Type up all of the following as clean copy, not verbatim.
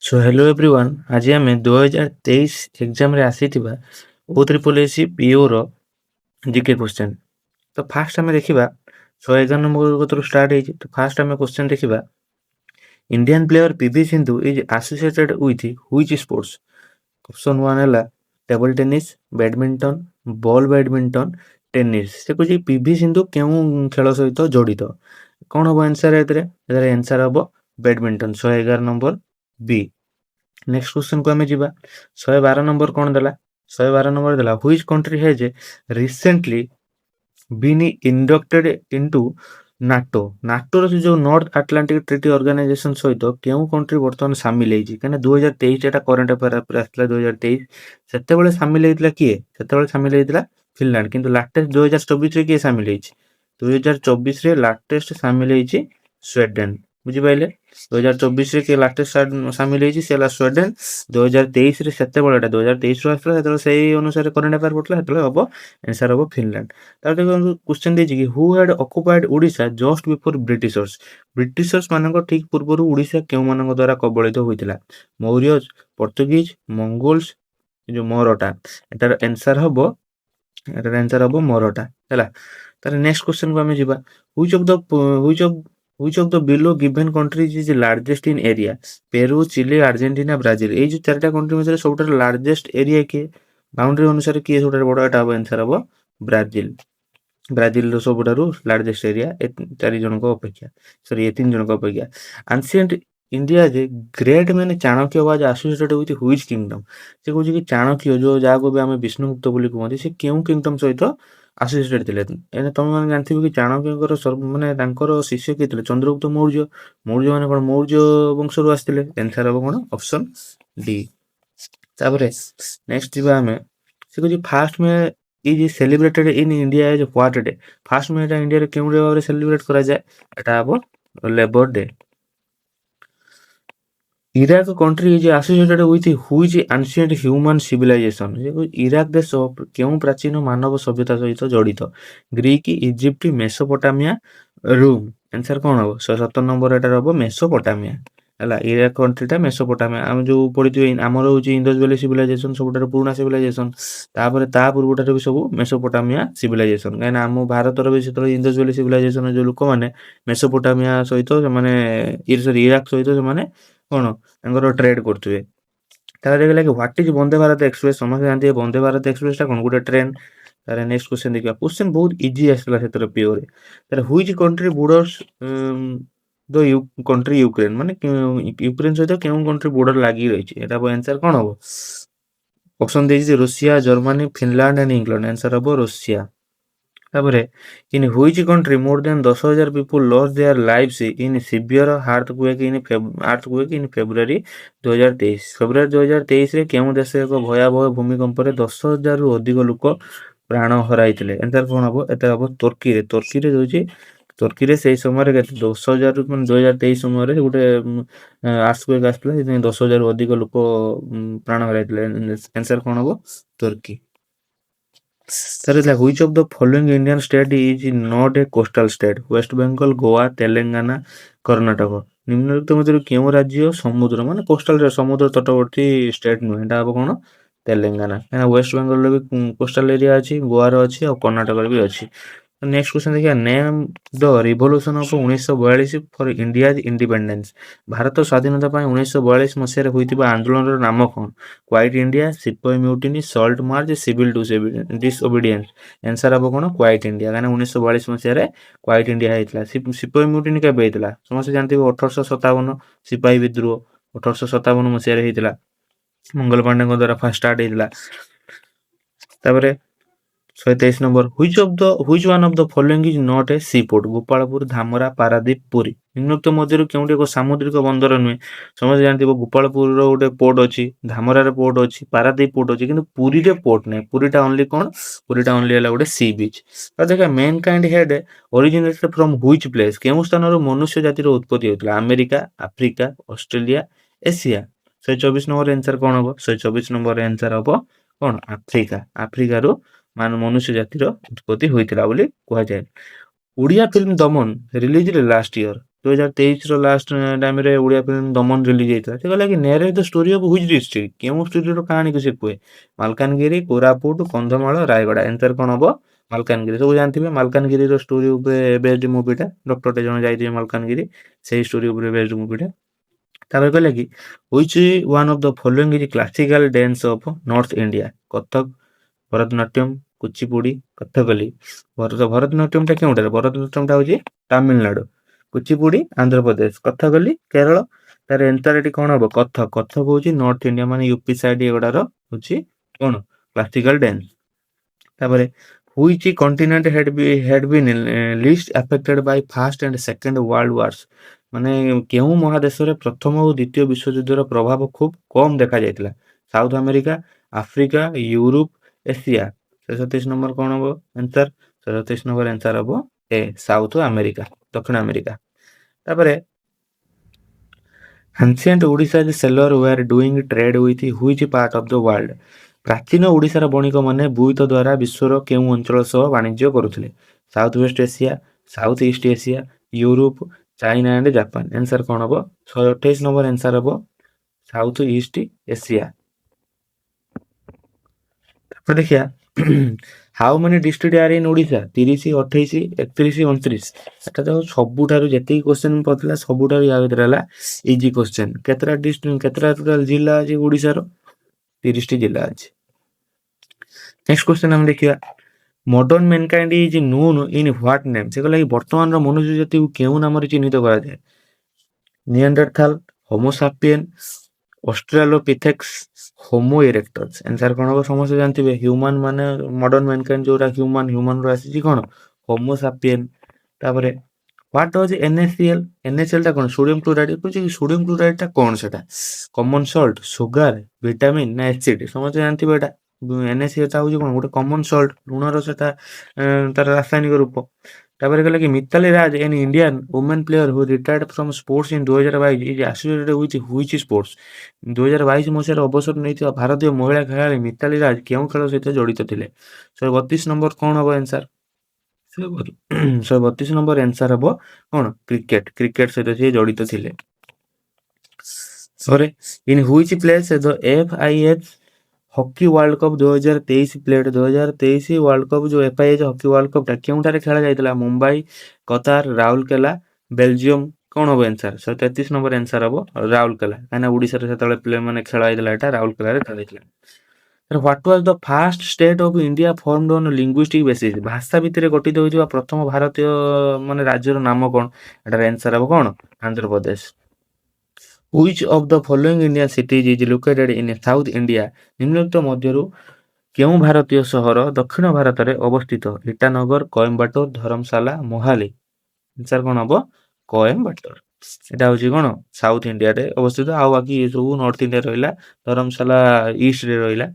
So hello everyone आज आम 2023 exam रे आसीथिबा ओ ट्रिपल एसी पीओ रो जीके क्वेश्चन। तो फास्ट आम देखिबा 111 नंबर कतरो स्टार्ट हेछि। तो फास्ट आम क्वेश्चन देखिबा Indian player PV Sindhu is associated with which sports. Option 1 हला table tennis, badminton, ball badminton, tennis. से कुछ पीवी सिंधु केउ खेल सहित जड़ित। कौन हम आंसर एतरे आंसर हम badminton 111 number B. Next question को आमे जिबा 112 नंबर कोन देला 112 नंबर देला which country has recently been inducted into NATO. NATO रो जो नॉर्थ अटलांटिक ट्रीटी ऑर्गेनाइजेशन सहित केउ कंट्री वर्तमान शामिल हेछि कने 2023 एटा करंट अफेयर आसला 2023 सेते बेले शामिल हेतिला किए सेते बेले शामिल हेतिला फिनलैंड किंतु लाटेस्ट 2024 रे किए शामिल हेछि 2024 रे लाटेस्ट शामिल हेछि स्वीडन। बुझि पाइले 2024 रे के लाटेस्ट शामिल हेछि सेला स्वीडन 2023 रे सेते बेलेटा 2023 रो आसला सेते सेही अनुसार करंट अफेयर पडला सेते हबो आंसर हबो फिनलैंड। तार देखो क्वेश्चन देछि कि who had occupied Odisha just before Britishers. Britishers मानक ठीक पूर्व ओडिशा केउ मानक द्वारा कबलित होइतिला मौर्यज, पोर्तुगीज, मंगोल्स, जो मराठा। एटार आंसर हबो मराठा हैला। तार नेक्स्ट क्वेश्चन को हमें जिबा which of the below given countries is largest in area. Peru, Chile, Argentina, Brazil. ए जो चारटा कंट्री में सबटा लार्जेस्ट एरिया के बाउंड्री अनुसार किए सबटा बड़ एटा आंसर हबो ब्राजिल। ब्राजिल रो सबटारू लार्जेस्ट एरिया चारि जनक अपेक्षा सॉरी 3 जनक अपेक्षा। एंशिएंट इंडिया जे ग्रेट मैंने Chanakya was associated with which kingdom. से कहूँ कि चाणक्य जो जाको भी आम विष्णुगुप्त बोली कहते से केउ किंगडम सहित एसोसिएटेड थिले। एने तुम माने जानथिबो कि चाणक्यकर माने तांकर शिष्य के थिले चंद्रगुप्त मौर्य। मौर्य माने कोन मौर्य वंशरू आस्थिले आंसर हबो कोन ऑप्शन डी। तापरे नेक्स्ट जिबा हमें से कहूँ first May is celebrated in India as what day. First May एटा इंडिया रे केउ डे भाबरे सेलिब्रेट करा जाय एटा हबो labour day. Iraq country is associated with which ancient human civilisation. Iraq देश केउ प्राचीन मानव सभ्यता सहित जड़ित Greek, Egypt, Mesopotamia, Rome. Answer कोन हबो 17 नंबर एटा हबो मेसोपोटामिया हला। इराक कंट्रीटा मेसोपोटामिया हम जो पढिथि हमर होची इंडस वैली सिविलाइजेशन सबटार पुराना सिविलाइजेशन तापर ता पूर्वटार भी सब मेसोपोटामिया सिविलाइजेशन काना हम भारत रो भी सेतो इंडस वैली सिविलाइजेशन जो लोक माने मेसोपोटामिया सहित माने इराक सहित माने कोन तांकर ट्रेड करथुवे। तार देखला कि what is Vande Bharat express समझ जानती है वंदे भारत एक्सप्रेस ता कोन गुटे ट्रेन। तारे नेक्स्ट क्वेश्चन देखिबा क्वेश्चन बहुत इजी आसला सेतर पीओ रे। तारे which country borders the country Ukraine माने यूक्रेन सहित केउ कंट्री बॉर्डर लागी रही छि एटा आंसर कोन हबो ऑप्शन देछि Russia, Germany, Finland and England. Answer हबो रूसिया। तापरे in which country more than 10,000 people lost their lives in severe earthquake in February 2023। February 2023 रे केउ देश एक भयावह भूमिकंप रे 10,000 रु अधिक लोक प्राण हराइथिले। आंसर कोन हबो एटा हबो तुर्की रे होची तुर्की रे सेही समय रे 10,000 रु 2023 समय रे गुटे अर्थक्वेक आस्थिला जे 10,000 रु अधिक लोक प्राण हराइथिले। आंसर कोन हबो तुर्की। Sir, like which of the following Indian state is not a coastal state? West Bengal, Goa, Telangana, Karnataka. निम्नलिखित मध्य केउ राज्य समुद्र माने कोस्टल समुद्र तटवर्ती स्टेट नुहे एटा अब कोन तेलंगाना काना वेस्ट बेंगल रे भी कोस्टल एरिया अछि, गोवा रो अछि और कर्नाटक रे भी अछि। नेक्स्ट क्वेश्चन देखिया name the revolution of 1942 for India independence. Bharat स्वाधीनता पाए 1942 मसिया रे होइतिबा आंदोलन रो नाम कोन quit India, sepoy mutiny, salt march, civil disobedience. Answer अब कोन क्वाइट इंडिया काना 1942 मसिया रे क्वाइट इंडिया हेतला। सिपाही म्यूटिनी केबे हेतला समस्त जानथि 1857 सिपाही विद्रोह 1857 मसिया रे हेतला मंगल पांडे को द्वारा फर्स्ट स्टार्ट हेतला। तापरे 123 number which one of the following is not a sea port. Gopalpur, Dhamra, Paradip, Puri. निम्नलिखित मध्यरु केउटे को सामुद्रिक बंदर नुहे समझ जानथिबो गोपालपुर रो गोटे पोर्ट अछि, धामरा रे पोर्ट अछि, पारादीप पोर्ट अछि किंतु पुरी रे पोर्ट नै। पुरीटा ओनली कोन पुरीटा ओनली हला गोटे सी बीच। त देखा mankind had originated from which place केउ स्थान रो मनुष्य जाति रो उत्पत्ति होतला America, Africa, Australia, Asia. 124 number answer कोन हबो 124 नंबर आंसर हबो कोन अफ्रीका। अफ्रीका रो मान मनुष्य जातिर उत्पत्ति होइतिला बोली कहा जाय। Odia film Daman release last year 2023 last ଟାଇମ୍ରେ ଓଡ଼ିଆ ଫିଲ୍ମ ଦମନ ରିଲିଜ୍ ହେଇଥିଲା। ସେ କହିଲା କି narrate the story of which district, କେଉଁ ଷ୍ଟୋରିର କାହାଣୀକୁ ସେ କୁହେ? ମାଲକାନଗିରି, କୋରାପୁଟ, କନ୍ଧମାଳ, ରାୟଗଡ଼ା। ଆନ୍ସର୍ କ'ଣ ହବ? ମାଲକାନଗିରି। ସବୁ ଜାଣିଥିବେ ମାଲକାନଗିରିର ଷ୍ଟୋରି ଉପରେ ବେସ୍ଡ ମୁଭିଟା। ଡକ୍ଟରଟେ ଜଣେ ଯାଇଥିବେ ମାଲକାନଗିରି, ସେଇ ଷ୍ଟୋରି ଉପରେ ବେସ୍ଡ ମୁଭିଟା। ତାପରେ କହିଲା କି which one of the following is classical dance of north India? Kathak, Bharatanatyam, Kuchipudi, Kathakali. ଭରତନାଟ୍ୟମଟା କେଉଁଠାରେ? ଭରତନାଟ୍ୟମଟା ହେଉଛି ତାମିଲନାଡୁ, କୁଚିପୁଡ଼ି ଆନ୍ଧ୍ରପ୍ରଦେଶ, କଥକଲି କେରଳ। ତାର ଏନ୍ସାର ଏଠି କ'ଣ ହବ? କଥକ। କଥକ ହେଉଛି ନର୍ଥ ଇଣ୍ଡିଆ ମାନେ ୟୁପି ସାଇଡ୍ ଏଗୁଡ଼ାର ହେଉଛି କ'ଣ କ୍ଲାସିକାଲ ଡ୍ୟାନ୍ସ। ତାପରେ which continent had been least affected by first and second world wars? ମାନେ କେଉଁ ମହାଦେଶରେ ପ୍ରଥମ ଓ ଦ୍ୱିତୀୟ ବିଶ୍ୱଯୁଦ୍ଧର ପ୍ରଭାବ ଖୁବ୍ କମ୍ ଦେଖାଯାଇଥିଲା? South America, Africa, Europe, Asia. 37 number କ'ଣ ହବ ଆନ୍ସର? 37 ନମ୍ବର ଆନ୍ସର ହବ ଏ, ସାଉଥ ଆମେରିକା, ଦକ୍ଷିଣ ଆମେରିକା। ତାପରେ ancient ଓଡ଼ିଶା's sailors were doing trade with which part of the world? ପ୍ରାଚୀନ ଓଡ଼ିଶାର ବଣିକମାନେ ବୋଇତ ଦ୍ୱାରା ବିଶ୍ୱର କେଉଁ ଅଞ୍ଚଳ ସହ ବାଣିଜ୍ୟ କରୁଥିଲେ? South west Asia, south east Asia, Europe, China and Japan. Answer କ'ଣ ହବ? 128 ନମ୍ବର ଆନ୍ସର ହବ ସାଉଥ ଇଷ୍ଟ ଏସିଆ। ତାପରେ ଦେଖିବା how many district are in Odisha? 30, 28, 31, 29। ଏଟା ତ ସବୁଠାରୁ ଯେତିକି କ୍ୱେଶ୍ଚନ୍ ପଡ଼ିଥିଲା ସବୁଠାରୁ ୟା ଭିତରେ ହେଲା ଇଜି କ୍ୱେଶ୍ଚନ୍। କେତେଟା ଡିଷ୍ଟ୍ରିକ୍ଟ, କେତେଟା ଟୋଟାଲ ଜିଲ୍ଲା ଅଛି ଓଡ଼ିଶାର? 30ଟି ଜିଲ୍ଲା ଅଛି। ନେକ୍ସଟ କ୍ୱେଶ୍ଚନ୍ ଆମେ ଦେଖିବା modern mankind is known in what name? ସେ କହିଲା କି ବର୍ତ୍ତମାନର ମନୁଷ୍ୟ ଜାତିକୁ କେଉଁ ନାମରେ ଚିହ୍ନିତ କରାଯାଏ? ନିଆଣ୍ଡରଥାଲ, ହୋମୋସାପିଏନ୍, ଅଷ୍ଟ୍ରାଲୋପିଥେକ୍ସ, ହୋମୋ ଇରେକ୍ଟସ୍। ଆନ୍ସର କ'ଣ ହବ? ସମସ୍ତେ ଜାଣିଥିବେ ହ୍ୟୁମାନ୍ ମାନେ ମଡର୍ନ ମ୍ୟାନକାଇଣ୍ଡ ଯୋଉଟା ହ୍ୟୁମାନରୁ ଆସିଛି କ'ଣ? ହୋମୋସାପିଏନ୍। ତାପରେ ହ୍ୱାଟ୍ ଡଜ୍ NaCl? NaCl ଟା କ'ଣ? Sodium chloride. କହୁଛି ସୋଡ଼ିୟମ କ୍ଲୋରାଇଡ୍ ଟା କ'ଣ ସେଟା? କମନ ସଲ୍ଟ, ସୁଗାର, ଭିଟାମିନ୍ ନା ଏସିଡ୍? ସମସ୍ତେ ଜାଣିଥିବେ ଏଟା। NaCl ଟା ହେଉଛି କ'ଣ? ଗୋଟେ କମନ ସଲ୍ଟ, ଲୁଣର ସେଟା ତାର ରାସାୟନିକ ରୂପ। ତାପରେ କହିଲା କି Mithali Raj an Indian women player who retired from sports in 2022 is associated with which sports? 2022 ମସିହାରେ ଅବସର ନେଇଥିବା ଭାରତୀୟ ମହିଳା ଖେଳାଳି ମିତାଲି ରାଜ କେଉଁ ଖେଳ ସହିତ ଜଡ଼ିତ ଥିଲେ? 132 ନମ୍ବର କ'ଣ ହବ ଆନ୍ସର? 132 ନମ୍ବର ଆନ୍ସର ହବ କ'ଣ? କ୍ରିକେଟ। କ୍ରିକେଟ ସହିତ ସିଏ ଜଡ଼ିତ ଥିଲେ। Sorry in which place the FIH hockey world cup 2023 played? 2023 world cup ଯୋଉ FIH ହକି ୱାର୍ଲଡ କପ୍ ଟା କେଉଁଠାରେ ଖେଳା ଯାଇଥିଲା? Mumbai, Qatar, Rourkela, Belgium. କ'ଣ ହବ ଆନ୍ସର? 133 ନମ୍ବର ଆନ୍ସର ହବ ରାଉରକେଲା। କାହିଁକିନା ଓଡ଼ିଶାରେ ସେତେବେଳେ ପ୍ଲେ ମାନେ ଖେଳ ହେଇଥିଲା, ଏଟା ରାଉରକେଲାରେ ଖେଳ ହେଇଥିଲା। What was the first state of India formed on linguistic basis? ଭାଷା ଭିତ୍ତିରେ ଗଠିତ ହୋଇଥିବା ପ୍ରଥମ ଭାରତୀୟ ମାନେ ରାଜ୍ୟର ନାମ କ'ଣ? ଏଟାର ଆନ୍ସର ହବ କ'ଣ? Andhra Pradesh. Which of the following Indian cities is located in South India? ନିମ୍ନଲିଖିତ ମଧ୍ୟରୁ କେଉଁ ଭାରତୀୟ ସହର ଦକ୍ଷିଣ ଭାରତରେ ଅବସ୍ଥିତ? ଇଟାନଗର, କୋଏମ୍ବାଟୁର, ଧର୍ମଶାଲା, ମୋହାଲି। ଆନ୍ସର କ'ଣ ହବ? କୋଏମ୍ବାଟୁର। এটা ହେଉଛି କ'ଣ? ସାଉଥ ଇଣ୍ଡିଆରେ ଅବସ୍ଥିତ। ଆଉ ବାକି ଏ ସବୁ ନର୍ଥ ଇଣ୍ଡିଆ ରହିଲା, ଧର୍ମଶାଲା ଇଷ୍ଟରେ ରହିଲା।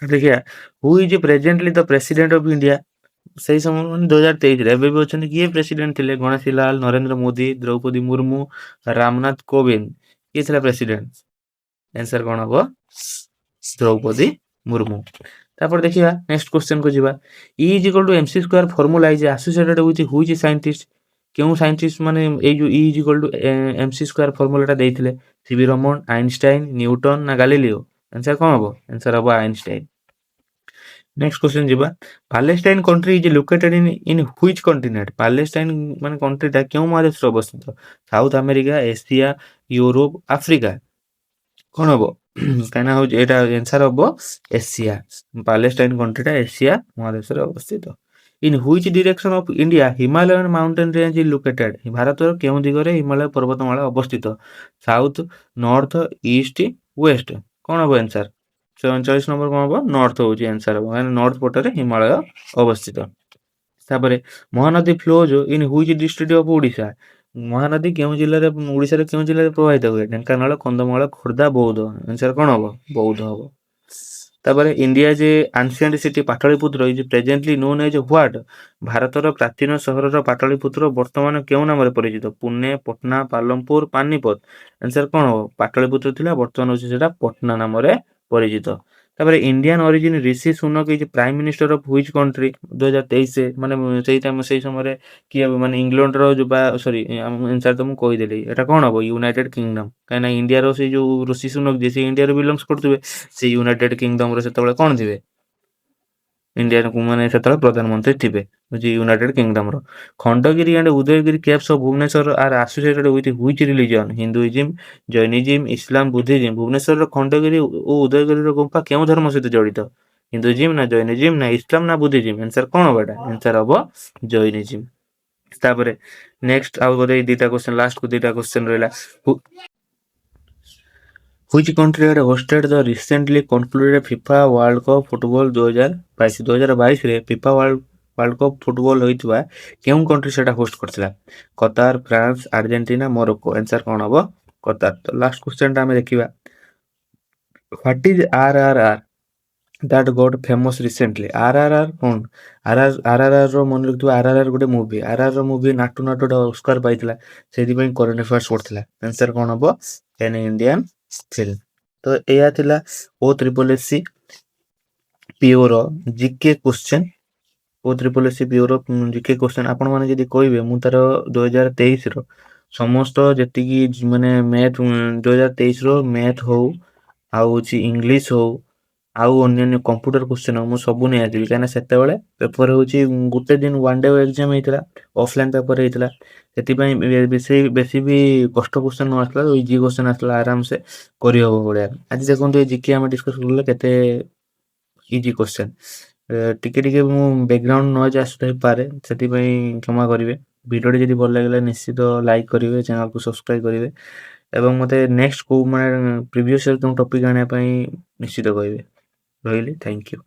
ଦେଖିବା who is presently the president of India? ସେଇ ସମୟ ମାନେ 2023ରେ ଏବେ ବି ଅଛନ୍ତି। କିଏ ପ୍ରେସିଡେଣ୍ଟ ଥିଲେ? ଗଣେଶୀ ଲାଲ, ନରେନ୍ଦ୍ର ମୋଦି, ଦ୍ରୌପଦୀ ମୁର୍ମୁ, ରାମନାଥ କୋବିନ୍ଦ। କିଏ ଥିଲା ପ୍ରେସିଡେଣ୍ଟ? ଆନ୍ସର କ'ଣ ହବ? ଦ୍ରୌପଦୀ ମୁର୍ମୁ। ତାପରେ ଦେଖିବା ନେକ୍ସଟ କ୍ୱେଶ୍ଚନ କୁ ଯିବା। E is equal to MC square formula is associated with which scientist? କେଉଁ ସାଇଣ୍ଟିଷ୍ଟ ମାନେ ଏଇ ଯୋଉ E is equal to MC square ଫର୍ମୁଲାଟା ଦେଇଥିଲେ? ସିଭି ରମଣ, ଆଇନଷ୍ଟାଇନ, ନ୍ୟୁଟନ ନା ଗାଲିଲିଓ? ଆନ୍ସର କ'ଣ ହବ? ଆନ୍ସର ହବ ଆଇନଷ୍ଟାଇନ। ନେକ୍ସଟ କ୍ୱେଶ୍ଚନ ଯିବା। Palestine country is located in which continent? Palestine ମାନେ କଣ୍ଟ୍ରିଟା କେଉଁ ମହାଦେଶରେ ଅବସ୍ଥିତ? South America, Asia, Europe, Africa. କ'ଣ ହବ? କାହିଁକିନା ହେଉଛି ଏଇଟା ଆନ୍ସର ହବ ଏସିଆ। ପାଲେଷ୍ଟାଇନ କଣ୍ଟ୍ରିଟା ଏସିଆ ମହାଦେଶରେ ଅବସ୍ଥିତ। In which direction of India Himalayan mountain range is located? ଭାରତର କେଉଁ ଦିଗରେ ହିମାଳୟ ପର୍ବତମାଳା ଅବସ୍ଥିତ? ସାଉଥ, ନର୍ଥ, ଇଷ୍ଟ, ୱେଷ୍ଟ। କ'ଣ ହବ ଆନ୍ସର? 47 ନମ୍ବର କ'ଣ ହବ? ନର୍ଥ ହେଉଛି ଆନ୍ସର ହବ, କାହିଁକିନା ନର୍ଥ ପଟରେ ହିମାଳୟ ଅବସ୍ଥିତ। ତାପରେ Mahanadi flows in which district of Odisha? Mahanadi କେଉଁ ଜିଲ୍ଲାରେ ଓଡ଼ିଶାର କେଉଁ ଜିଲ୍ଲାରେ ପ୍ରବାହିତ ହୁଏ? ଢେଙ୍କାନାଳ, କନ୍ଧମାଳ, ଖୋର୍ଦ୍ଧା, ବୌଦ୍ଧ। ଆନ୍ସର କ'ଣ ହବ? ବୌଦ୍ଧ ହବ। ତାପରେ ଇଣ୍ଡିଆ ଯେ ancient city Pataliputra is presently known as what? ଭାରତର ପ୍ରାଚୀନ ସହରର ପାଟଳିପୁତ୍ର ବର୍ତ୍ତମାନ କେଉଁ ନାମରେ ପରିଚିତ? ପୁନେ, ପଟନା, ପାଲମପୁର, ପାନିପତ। ଆନ୍ସର କ'ଣ ହବ? ପାଟଳିପୁତ୍ର ଥିଲା, ବର୍ତ୍ତମାନ ହେଉଛି ସେଟା ପଟନା ନାମରେ ପରିଚିତ। ତାପରେ Indian origin Rishi Sunak is Prime minister of which country 2023 ମାନେ ସେଇ ସମୟରେ କିଏ ମାନେ ଇଂଲଣ୍ଡର ଯୋଉ ବା ସରି ଆନ୍ସାର ତ ମୁଁ କହିଦେଲି ଏଟା କଣ ହବ ୟୁନାଇଟେଡ୍ କିଙ୍ଗଡମ୍ କାହିଁକିନା ଇଣ୍ଡିଆର ସେଇ ଯୋଉ ଋଷି ସୁନକ ଯିଏ ସେ ଇଣ୍ଡିଆରୁ ବିଲଙ୍ଗସ୍ କରୁଥିବେ ସେ ୟୁନାଇଟେଡ୍ କିଙ୍ଗଡମର ସେତେବେଳେ କଣ ଥିବେ ଇଣ୍ଡିଆନ ମାନେ ସେତେବେଳେ ପ୍ରଧାନମନ୍ତ୍ରୀ ଥିବେ ହଉଛି ୟୁନାଇଟେଡ୍ କିଙ୍ଗଡମର। Khandagiri and Udayagiri caves of Bhubaneswar are associated with which religion Hinduism Jainism Islam Buddhism. ଭୁବନେଶ୍ୱରର ଖଣ୍ଡଗିରି ଓ ଉଦୟଗିରିର ଗୁମ୍ଫା କେଉଁ ଧର୍ମ ସହିତ ଜଡ଼ିତ? ହିନ୍ଦୁଇଜିମ୍ ନା ଜୈନିଜିମ୍ ନା ଇସଲାମ ନା ବୁଦ୍ଧିଜିମ୍? ଆନ୍ସାର କଣ ହବ ଏଟା? ଆନ୍ସାର ହବ ଜୈନିଜିମ୍। ତାପରେ ନେକ୍ସଟ ଆଉ ବୋଧେ ଏଇ ଦିଟା କ୍ୱେଶ୍ଚନ ଲାଷ୍ଟକୁ ଦିଟା କ୍ୱେଶ୍ଚନ ରହିଲା। Which country had hosted the recently concluded FIFA World Cup Football 2022? 2022ରେ FIFA World Cup ଫୁଟବଲ ହୋଇଥିବା କେଉଁ କଣ୍ଟ୍ରି ସେଟା ହୋଷ୍ଟ କରିଥିଲା? Qatar, France, Argentina, Morocco. Answer କଣ ହବ? କତାର। ତ ଲାଷ୍ଟ କ୍ୱେଶ୍ଚନଟା ଆମେ ଦେଖିବା। What is RRR that got famous recently? RRR କଣ? RRR ର ମନେ ରଖିଥିବା RRR ଗୋଟେ ମୁଭି। RRR ର ମୁଭି ନାଟୁ ନାଟୁ ଟା ଅସ୍କାର ପାଇଥିଲା। ସେଇଥିପାଇଁ କରେଣ୍ଟ ଆଫେୟାର୍ସ ପଡିଥିଲା। ଆନ୍ସାର କଣ ହବ? an Indian film. ତ ଏଇଆ ଥିଲା O SSS pure GK question. O SSS pure GK question ଆପଣ ମାନେ ଯଦି କହିବେ ମୁଁ ତାର 2023 ର ସମସ୍ତ ଯେତିକି ମାନେ ମ୍ୟାଥ 2023 ର ମ୍ୟାଥ ହଉ ଆଉ ହଉଛି ଇଂଲିଶ ହଉ ଆଉ ଅନ୍ୟାନ୍ୟ କମ୍ପ୍ୟୁଟର କ୍ୱେଶ୍ଚନ ମୁଁ ସବୁ ନେଇ ଆସିବି କାହିଁକିନା ସେତେବେଳେ ପେପର ହଉଛି ଗୋଟେ ଦିନ ୱାନ୍ ଡେ ଏକ୍ଜାମ ହେଇଥିଲା ଅଫଲାଇନ୍ ପେପର ହେଇଥିଲା ସେଥିପାଇଁ ବେଶୀ ବି କଷ୍ଟ କ୍ୱେଶ୍ଚନ ନ ଆସିଥିଲା ଇଜି କ୍ୱେଶ୍ଚନ ଆସିଥିଲା ଆରାମସେ କରିହବ ଭଳିଆ। ଆଜି ଦେଖନ୍ତୁ ଏ ଜିକେ ଆମେ ଡିସ୍କସ କଲେ କେତେ ଇଜି କ୍ୱେଶ୍ଚନ। ଟିକେ ଟିକେ ମୁଁ ବ୍ୟାକଗ୍ରାଉଣ୍ଡ ନଏଜ୍ ଆସୁଥାଇପାରେ ସେଥିପାଇଁ କ୍ଷମା କରିବେ। ଭିଡ଼ିଓଟି ଯଦି ଭଲ ଲାଗିଲା ନିଶ୍ଚିତ ଲାଇକ୍ କରିବେ, ଚ୍ୟାନେଲକୁ ସବସ୍କ୍ରାଇବ କରିବେ ଏବଂ ମୋତେ ନେକ୍ସଟ କୋଉ ମାନେ ପ୍ରିଭିୟସ୍ କେଉଁ ଟପିକ୍ ଆଣିବା ପାଇଁ ନିଶ୍ଚିତ କହିବେ। ରହିଲି, ଥ୍ୟାଙ୍କ ୟୁ।